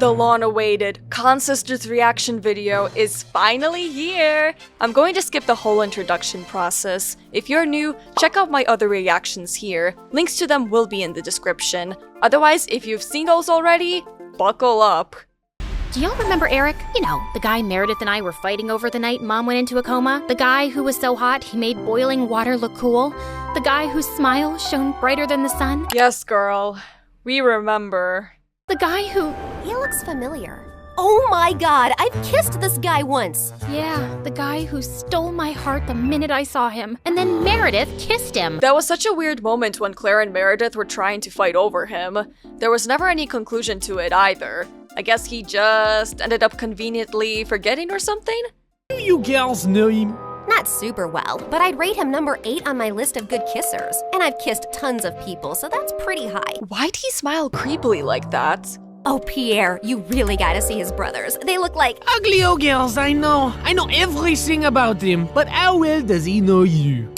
The long-awaited Consisters reaction video is finally here! I'm going to skip the whole introduction process. If you're new, check out my other reactions here. Links to them will be in the description. Otherwise, if you've seen those already, buckle up. Do y'all remember Eric? You know, the guy Meredith and I were fighting over the night Mom went into a coma? The guy who was so hot he made boiling water look cool? The guy whose smile shone brighter than the sun? Yes, girl. We remember. The guy who... He looks familiar. Oh my god, I've kissed this guy once! Yeah, the guy who stole my heart the minute I saw him, and then Meredith kissed him. That was such a weird moment when Claire and Meredith were trying to fight over him. There was never any conclusion to it either. I guess he just ended up conveniently forgetting or something? Do you girls know him? Not super well, but I'd rate him number 8 on my list of good kissers. And I've kissed tons of people, so that's pretty high. Why'd he smile creepily like that? Oh, Pierre, you really gotta see his brothers. They look like... Ugly old girls, I know. I know everything about him, but how well does he know you?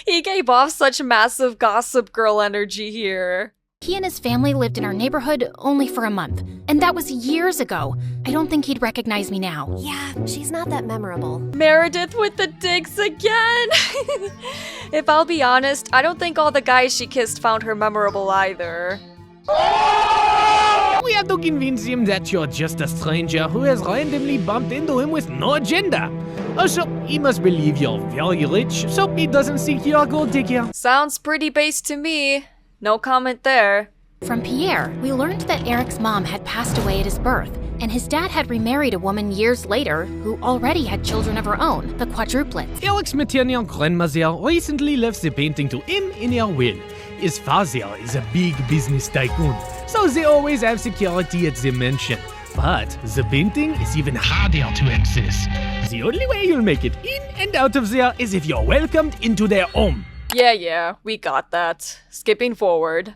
He gave off such massive gossip girl energy here. He and his family lived in our neighborhood only for a month, and that was years ago. I don't think he'd recognize me now. Yeah, she's not that memorable. Meredith with the digs again! If I'll be honest, I don't think all the guys she kissed found her memorable either. We have to convince him that you're just a stranger who has randomly bumped into him with no agenda. Also, he must believe you're very rich, so he doesn't think you're a gold digger. Sounds pretty base to me. No comment there. From Pierre, we learned that Eric's mom had passed away at his birth, and his dad had remarried a woman years later who already had children of her own, the quadruplets. Eric's maternal grandmother recently left the painting to him in her will. His father is a big business tycoon, so they always have security at the mansion. But the painting is even harder to access. The only way you'll make it in and out of there is if you're welcomed into their home. Yeah, we got that. Skipping forward.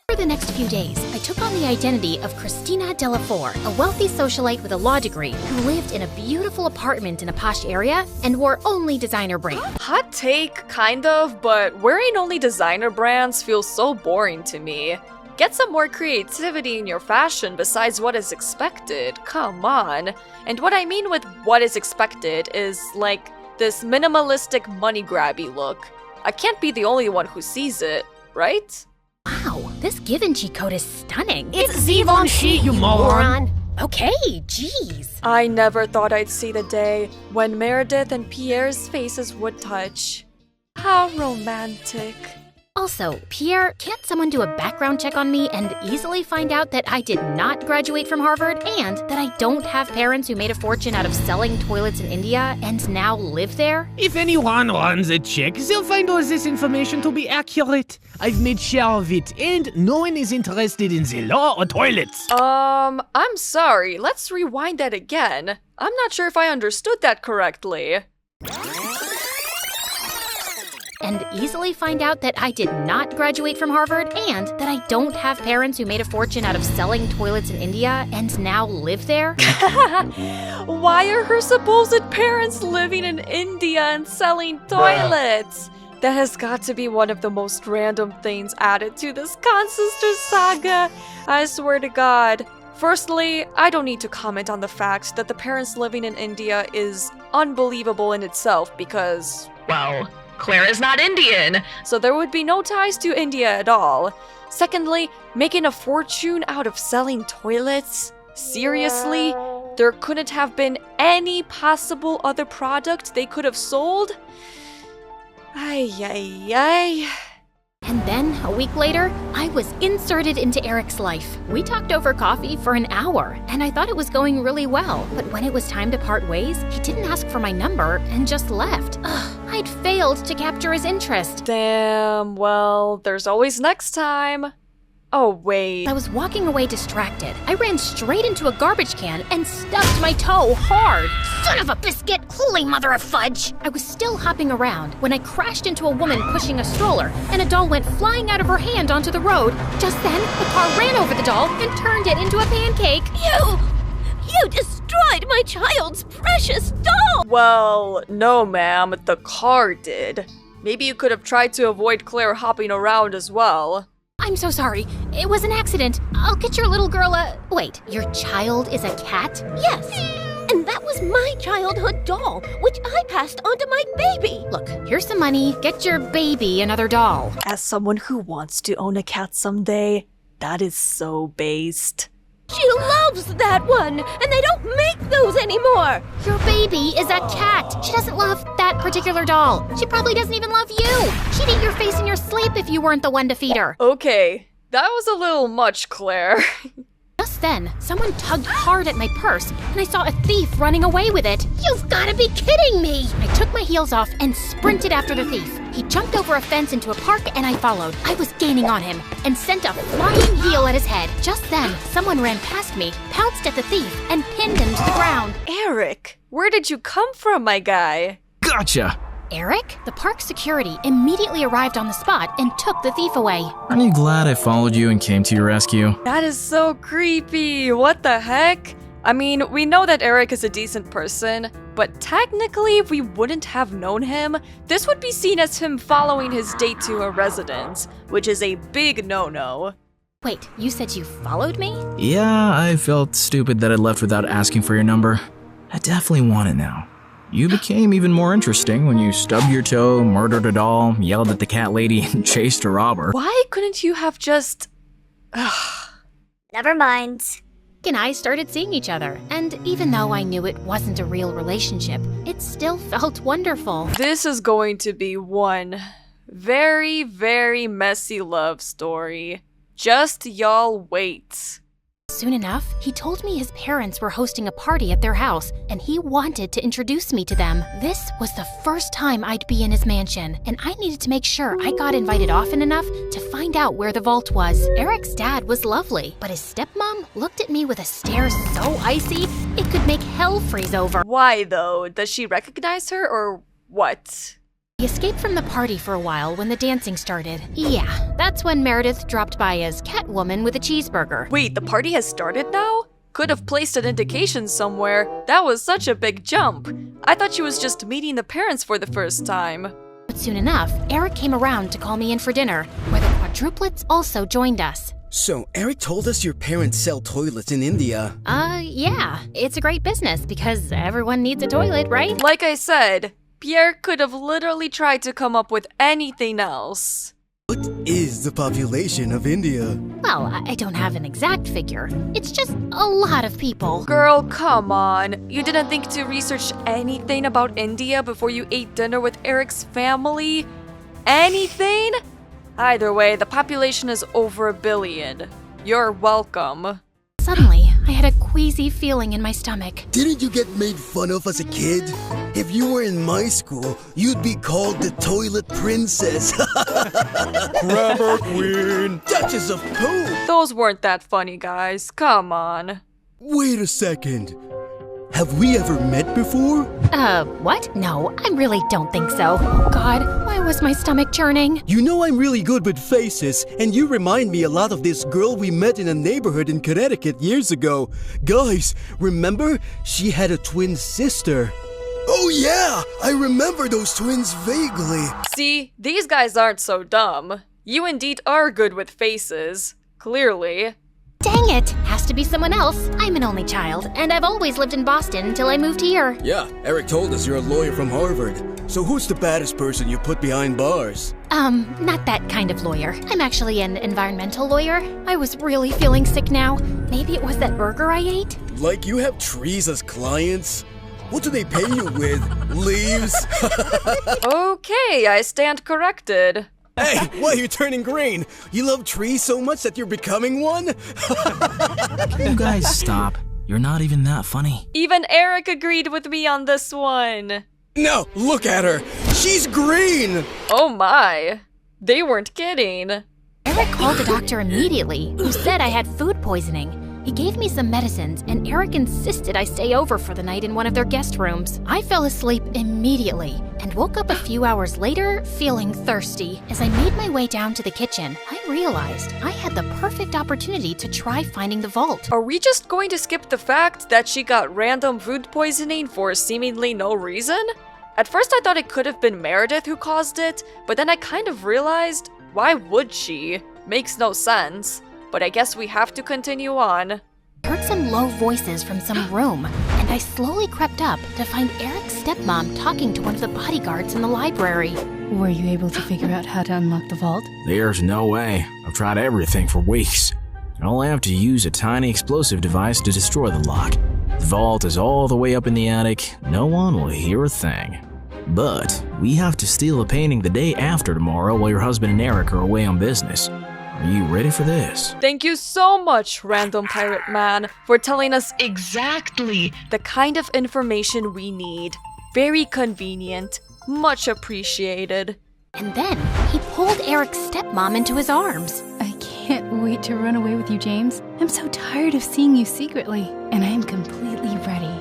For the next few days, I took on the identity of Christina Delafour, a wealthy socialite with a law degree who lived in a beautiful apartment in a posh area and wore only designer brands. Hot take, kind of, but wearing only designer brands feels so boring to me. Get some more creativity in your fashion besides what is expected, come on. And what I mean with what is expected is, like, this minimalistic money-grabby look. I can't be the only one who sees it, right? Wow, this Givenchy coat is stunning. It's Givenchy, you moron! Okay, jeez. I never thought I'd see the day when Meredith and Pierre's faces would touch. How romantic. Also, Pierre, can't someone do a background check on me and easily find out that I did not graduate from Harvard and that I don't have parents who made a fortune out of selling toilets in India and now live there? If anyone runs a check, they'll find all this information to be accurate. I've made sure of it, and no one is interested in the law or toilets. I'm sorry, let's rewind that again. I'm not sure if I understood that correctly. And easily find out that I did not graduate from Harvard and that I don't have parents who made a fortune out of selling toilets in India and now live there? Why are her supposed parents living in India and selling toilets? That has got to be one of the most random things added to this Consisters saga. I swear to God. Firstly, I don't need to comment on the fact that the parents living in India is unbelievable in itself because, well, Claire is not Indian, so there would be no ties to India at all. Secondly, making a fortune out of selling toilets? Seriously? There couldn't have been any possible other product they could have sold? Ay. And then, a week later, I was inserted into Eric's life. We talked over coffee for an hour, and I thought it was going really well. But when it was time to part ways, he didn't ask for my number and just left. Ugh, I'd failed to capture his interest. Damn, well, there's always next time. Oh, wait. I was walking away distracted. I ran straight into a garbage can and stubbed my toe hard. Son of a biscuit! Holy mother of fudge! I was still hopping around when I crashed into a woman pushing a stroller, and a doll went flying out of her hand onto the road. Just then, the car ran over the doll and turned it into a pancake. You destroyed my child's precious doll! Well, no ma'am, the car did. Maybe you could have tried to avoid Claire hopping around as well. I'm so sorry. It was an accident. I'll get your little girl a... Wait, your child is a cat? Yes, and that was my childhood doll, which I passed on to my baby. Look, here's some money. Get your baby another doll. As someone who wants to own a cat someday, that is so based. She loves that one, and they don't make those anymore. Your baby is a cat. She doesn't love that particular doll. She probably doesn't even love you. She'd eat your face in your sleep if you weren't the one to feed her. Okay, that was a little much, Claire. Just then, someone tugged hard at my purse, and I saw a thief running away with it. You've got to be kidding me. I took my heels off and sprinted after the thief. He jumped over a fence into a park, and I followed. I was gaining on him and sent a flying heel at his head. Just then, someone ran past me, pounced at the thief, and pinned him to the ground. Eric, where did you come from, my guy? Gotcha! Eric? The park security immediately arrived on the spot and took the thief away. Aren't you glad I followed you and came to your rescue? That is so creepy. What the heck? I mean, we know that Eric is a decent person, but technically, if we wouldn't have known him, this would be seen as him following his date to a residence, which is a big no-no. Wait, you said you followed me? Yeah, I felt stupid that I left without asking for your number. I definitely want it now. You became even more interesting when you stubbed your toe, murdered a doll, yelled at the cat lady, and chased a robber. Why couldn't you have just... Never mind. And I started seeing each other, and even though I knew it wasn't a real relationship, it still felt wonderful. This is going to be one very, very messy love story. Just y'all wait. Soon enough, he told me his parents were hosting a party at their house, and he wanted to introduce me to them. This was the first time I'd be in his mansion, and I needed to make sure I got invited often enough to find out where the vault was. Eric's dad was lovely, but his stepmom looked at me with a stare so icy, it could make hell freeze over. Why, though? Does she recognize her, or what? He escaped from the party for a while when the dancing started. Yeah, that's when Meredith dropped by as Catwoman with a cheeseburger. Wait, the party has started now? Could have placed an indication somewhere. That was such a big jump. I thought she was just meeting the parents for the first time. But soon enough, Eric came around to call me in for dinner, where the quadruplets also joined us. So, Eric told us your parents sell toilets in India. Yeah. It's a great business because everyone needs a toilet, right? Like I said, Pierre could have literally tried to come up with anything else. What is the population of India? Well, I don't have an exact figure. It's just a lot of people. Girl, come on. You didn't think to research anything about India before you ate dinner with Eric's family? Anything? Either way, the population is over 1 billion. You're welcome. Suddenly, I had a queasy feeling in my stomach. Didn't you get made fun of as a kid? If you were in my school, you'd be called the toilet princess. Grabber queen, duchess of poop. Those weren't that funny, guys. Come on. Wait a second. Have we ever met before? What? No, I really don't think so. Oh God, why was my stomach churning? You know I'm really good with faces, and you remind me a lot of this girl we met in a neighborhood in Connecticut years ago. Guys, remember? She had a twin sister. Oh yeah, I remember those twins vaguely. See, these guys aren't so dumb. You indeed are good with faces. Clearly. Dang it! Has to be someone else. I'm an only child, and I've always lived in Boston until I moved here. Yeah, Eric told us you're a lawyer from Harvard. So who's the baddest person you put behind bars? Not that kind of lawyer. I'm actually an environmental lawyer. I was really feeling sick now. Maybe it was that burger I ate? Like you have trees as clients? What do they pay you with? Leaves? Okay, I stand corrected. Hey, why are you turning green? You love trees so much that you're becoming one? You guys stop. You're not even that funny. Even Eric agreed with me on this one. No, look at her. She's green. Oh my. They weren't kidding. Eric called the doctor immediately, who said I had food poisoning. He gave me some medicines, and Eric insisted I stay over for the night in one of their guest rooms. I fell asleep immediately and woke up a few hours later feeling thirsty. As I made my way down to the kitchen, I realized I had the perfect opportunity to try finding the vault. Are we just going to skip the fact that she got random food poisoning for seemingly no reason? At first I thought it could have been Meredith who caused it, but then I kind of realized, why would she? makes no sense. But I guess we have to continue on. I heard some low voices from some room, and I slowly crept up to find Eric's stepmom talking to one of the bodyguards in the library. Were you able to figure out how to unlock the vault? There's no way. I've tried everything for weeks. I only have to use a tiny explosive device to destroy the lock. The vault is all the way up in the attic. No one will hear a thing. But we have to steal a painting the day after tomorrow while your husband and Eric are away on business. Are you ready for this? Thank you so much, Random Pirate Man, for telling us exactly the kind of information we need. Very convenient. Much appreciated. And then he pulled Eric's stepmom into his arms. I can't wait to run away with you, James. I'm so tired of seeing you secretly, and I am completely ready.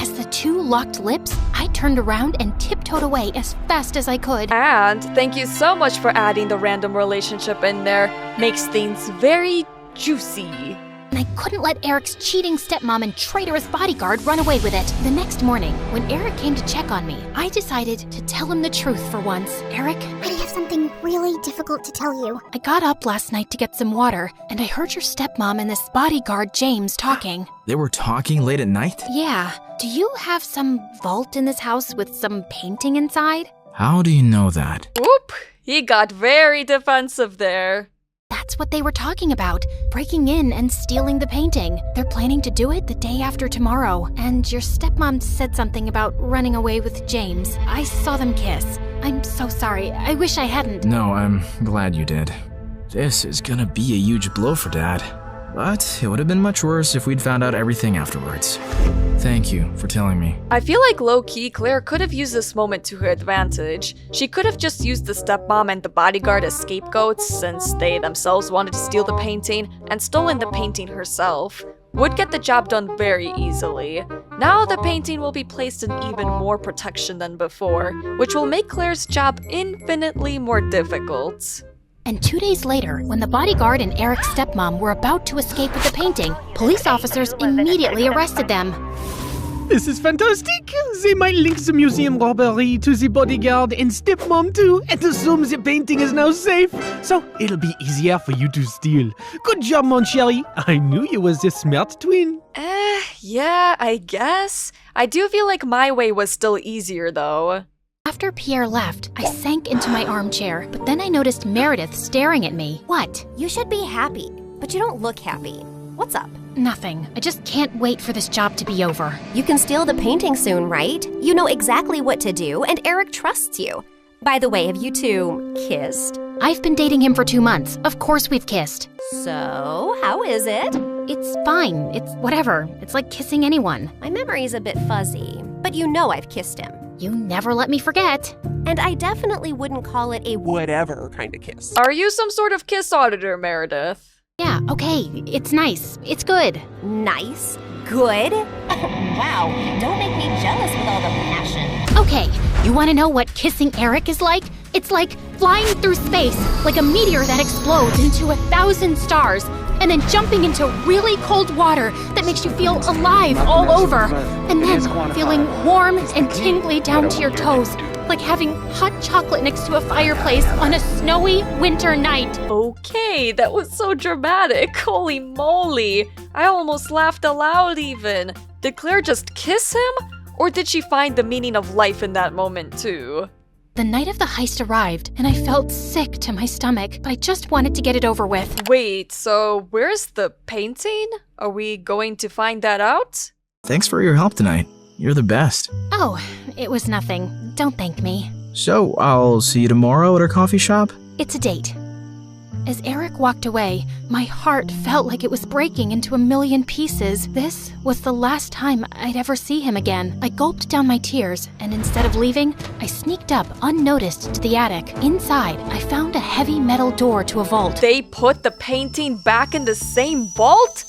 As the two locked lips, I turned around and tiptoed away as fast as I could. And thank you so much for adding the random relationship in there. Makes things very juicy. And I couldn't let Eric's cheating stepmom and traitorous bodyguard run away with it. The next morning, when Eric came to check on me, I decided to tell him the truth for once. Eric, I have something really difficult to tell you. I got up last night to get some water, and I heard your stepmom and this bodyguard James talking. They were talking late at night? Yeah. Do you have some vault in this house with some painting inside? How do you know that? Whoop! He got very defensive there. That's what they were talking about, breaking in and stealing the painting. They're planning to do it the day after tomorrow, and your stepmom said something about running away with James. I saw them kiss. I'm so sorry. I wish I hadn't. No, I'm glad you did. This is gonna be a huge blow for Dad. But it would have been much worse if we'd found out everything afterwards. Thank you for telling me. I feel like low-key Claire could have used this moment to her advantage. She could have just used the stepmom and the bodyguard as scapegoats since they themselves wanted to steal the painting and stolen the painting herself. Would get the job done very easily. Now the painting will be placed in even more protection than before, which will make Claire's job infinitely more difficult. And 2 days later, when the bodyguard and Eric's stepmom were about to escape with the painting, police officers immediately arrested them. This is fantastic. They might link the museum robbery to the bodyguard and stepmom too, and assume the painting is now safe. So it'll be easier for you to steal. Good job, mon chéri. I knew you was a smart twin. Yeah, I guess. I do feel like my way was still easier though. After Pierre left, I sank into my armchair, but then I noticed Meredith staring at me. What? You should be happy, but you don't look happy. What's up? Nothing. I just can't wait for this job to be over. You can steal the painting soon, right? You know exactly what to do, and Eric trusts you. By the way, have you two kissed? I've been dating him for 2 months. Of course we've kissed. So, how is it? It's fine. It's whatever. It's like kissing anyone. My memory's a bit fuzzy, but you know I've kissed him. You never let me forget. And I definitely wouldn't call it a whatever kind of kiss. Are you some sort of kiss auditor, Meredith? Yeah, okay. It's nice. It's good. Nice? Good? Wow, don't make me jealous with all the passion. Okay, you want to know what kissing Eric is like? It's like flying through space, like a meteor that explodes into 1,000 stars, and then jumping into really cold water that makes you feel alive all over, and then feeling warm and tingly down to your toes, like having hot chocolate next to a fireplace on a snowy winter night. Okay, that was so dramatic. Holy moly. I almost laughed aloud even. Did Claire just kiss him? Or did she find the meaning of life in that moment too? The night of the heist arrived, and I felt sick to my stomach, but I just wanted to get it over with. Wait, so where's the painting? Are we going to find that out? Thanks for your help tonight. You're the best. Oh, it was nothing. Don't thank me. So, I'll see you tomorrow at our coffee shop? It's a date. As Eric walked away, my heart felt like it was breaking into a million pieces. This was the last time I'd ever see him again. I gulped down my tears, and instead of leaving, I sneaked up unnoticed to the attic. Inside, I found a heavy metal door to a vault. They put the painting back in the same vault?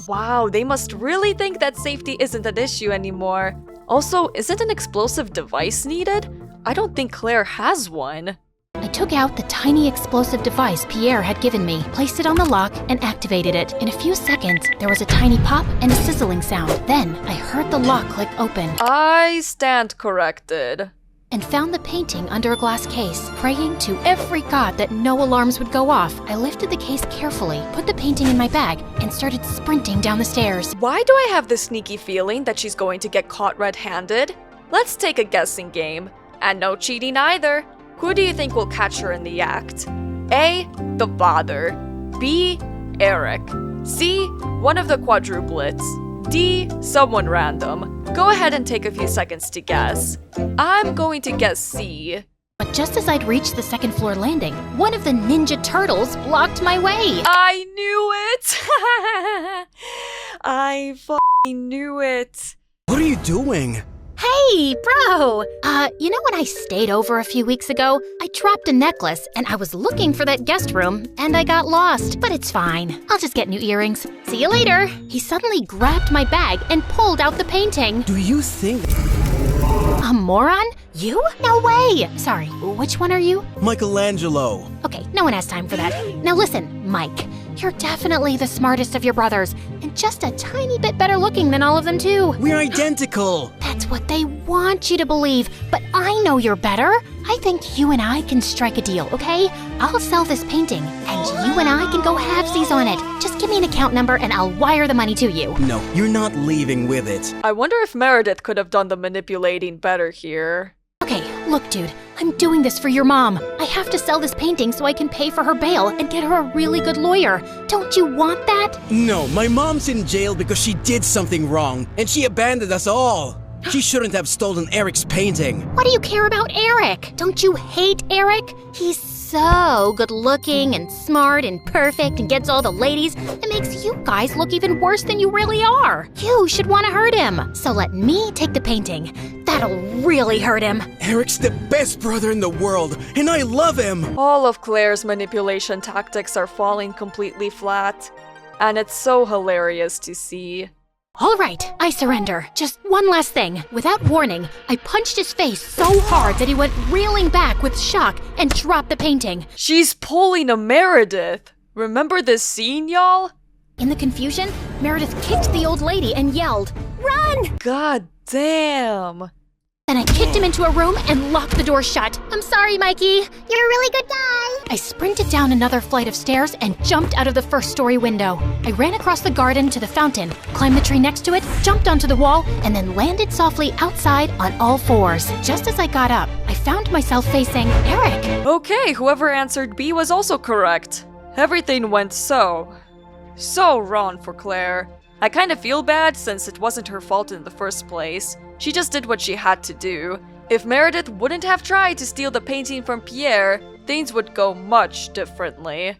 Wow, they must really think that safety isn't an issue anymore. Also, isn't an explosive device needed? I don't think Claire has one. I took out the tiny explosive device Pierre had given me, placed it on the lock, and activated it. In a few seconds, there was a tiny pop and a sizzling sound. Then, I heard the lock click open. I stand corrected. and found the painting under a glass case. Praying to every god that no alarms would go off, I lifted the case carefully, put the painting in my bag, and started sprinting down the stairs. Why do I have this sneaky feeling that she's going to get caught red-handed? Let's take a guessing game. And no cheating either. Who do you think will catch her in the act? A. The father. B. Eric. C. One of the quadruplets. D. Someone random. Go ahead and take a few seconds to guess. I'm going to guess C. But just as I'd reached the second floor landing, one of the Ninja Turtles blocked my way. I knew it! I f***ing knew it. What are you doing? Hey, bro! You know when I stayed over a few weeks ago? I dropped a necklace, and I was looking for that guest room, and I got lost. But it's fine. I'll just get new earrings. See you later. He suddenly grabbed my bag and pulled out the painting. Do you think... A moron? You? No way! Sorry, which one are you? Michelangelo. Okay, no one has time for that. Now listen, Mike. You're definitely the smartest of your brothers, and just a tiny bit better looking than all of them too. We're identical. That's what they want you to believe, but I know you're better. I think you and I can strike a deal, okay? I'll sell this painting, and you and I can go halvesies on it. Just give me an account number and I'll wire the money to you. No, you're not leaving with it. I wonder if Meredith could have done the manipulating better here. Okay, look, dude, I'm doing this for your mom. I have to sell this painting so I can pay for her bail and get her a really good lawyer. Don't you want that? No, my mom's in jail because she did something wrong, and she abandoned us all. She shouldn't have stolen Eric's painting. What do you care about Eric? Don't you hate Eric? He's so good looking and smart and perfect and gets all the ladies. It makes you guys look even worse than you really are. You should want to hurt him. So let me take the painting. That'll really hurt him. Eric's the best brother in the world, and I love him. All of Claire's manipulation tactics are falling completely flat. And it's so hilarious to see. All right, I surrender. Just one last thing. Without warning, I punched his face so hard that he went reeling back with shock and dropped the painting. She's pulling a Meredith. Remember this scene, y'all? In the confusion, Meredith kicked the old lady and yelled, "Run!" God damn. Then I kicked him into a room and locked the door shut. I'm sorry, Mikey. You're a really good guy. I sprinted down another flight of stairs and jumped out of the first-story window. I ran across the garden to the fountain, climbed the tree next to it, jumped onto the wall, and then landed softly outside on all fours. Just as I got up, I found myself facing Eric. Okay, whoever answered B was also correct. Everything went so wrong for Claire. I kind of feel bad since it wasn't her fault in the first place. She just did what she had to do. If Meredith wouldn't have tried to steal the painting from Pierre, things would go much differently.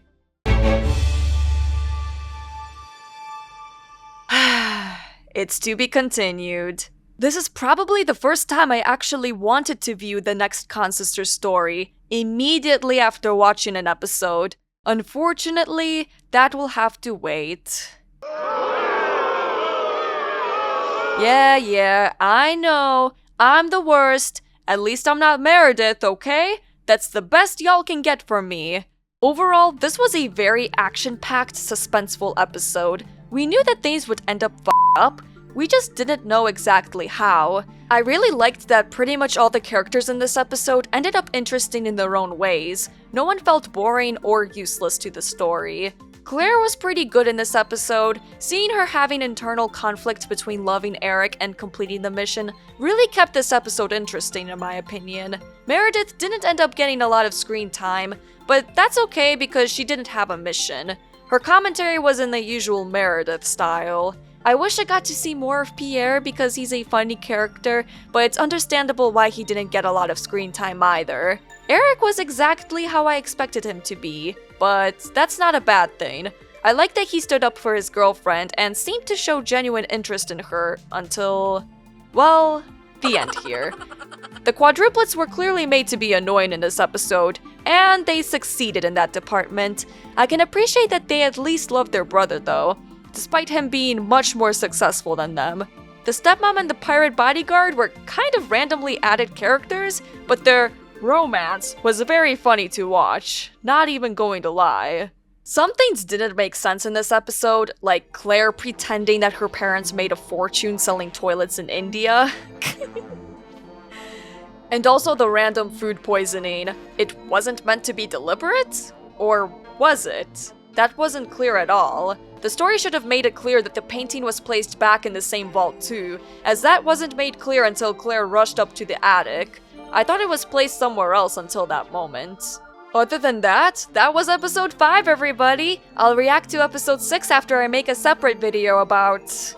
It's to be continued. This is probably the first time I actually wanted to view the next Consister story immediately after watching an episode. Unfortunately, that will have to wait. Yeah, I know. I'm the worst. At least I'm not Meredith, okay? That's the best y'all can get from me. Overall, this was a very action-packed, suspenseful episode. We knew that things would end up f***ed up. We just didn't know exactly how. I really liked that pretty much all the characters in this episode ended up interesting in their own ways. No one felt boring or useless to the story. Claire was pretty good in this episode. Seeing her having internal conflict between loving Eric and completing the mission really kept this episode interesting in my opinion. Meredith didn't end up getting a lot of screen time, but that's okay because she didn't have a mission. Her commentary was in the usual Meredith style. I wish I got to see more of Pierre because he's a funny character, but it's understandable why he didn't get a lot of screen time either. Eric was exactly how I expected him to be, but that's not a bad thing. I like that he stood up for his girlfriend and seemed to show genuine interest in her until, well, the end here. The quadruplets were clearly made to be annoying in this episode, and they succeeded in that department. I can appreciate that they at least loved their brother though, despite him being much more successful than them. The stepmom and the pirate bodyguard were kind of randomly added characters, but their romance was very funny to watch, not even going to lie. Some things didn't make sense in this episode, like Claire pretending that her parents made a fortune selling toilets in India. And also the random food poisoning. It wasn't meant to be deliberate? Or was it? That wasn't clear at all. The story should have made it clear that the painting was placed back in the same vault too, as that wasn't made clear until Claire rushed up to the attic. I thought it was placed somewhere else until that moment. Other than that, that was episode 5, everybody! I'll react to episode 6 after I make a separate video about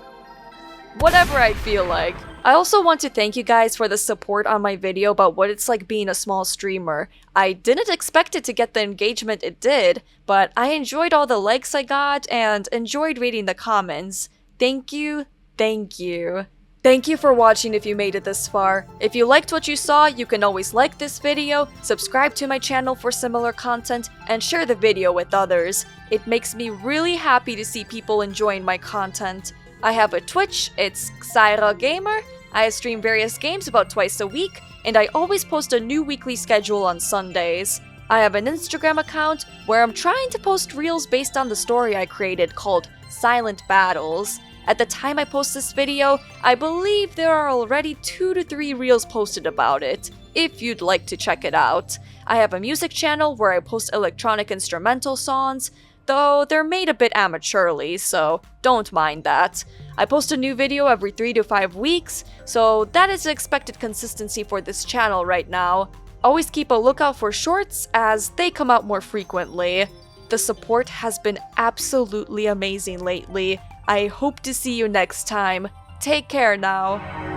whatever I feel like. I also want to thank you guys for the support on my video about what it's like being a small streamer. I didn't expect it to get the engagement it did, but I enjoyed all the likes I got and enjoyed reading the comments. Thank you, thank you. Thank you for watching if you made it this far. If you liked what you saw, you can always like this video, subscribe to my channel for similar content, and share the video with others. It makes me really happy to see people enjoying my content. I have a Twitch, it's Xyra Gamer. I stream various games about twice a week, and I always post a new weekly schedule on Sundays. I have an Instagram account where I'm trying to post reels based on the story I created called Silent Battles. At the time I post this video, I believe there are already 2 to 3 reels posted about it, if you'd like to check it out. I have a music channel where I post electronic instrumental songs, though they're made a bit amateurly, so don't mind that. I post a new video every 3 to 5 weeks, so that is the expected consistency for this channel right now. Always keep a lookout for shorts as they come out more frequently. The support has been absolutely amazing lately. I hope to see you next time. Take care now.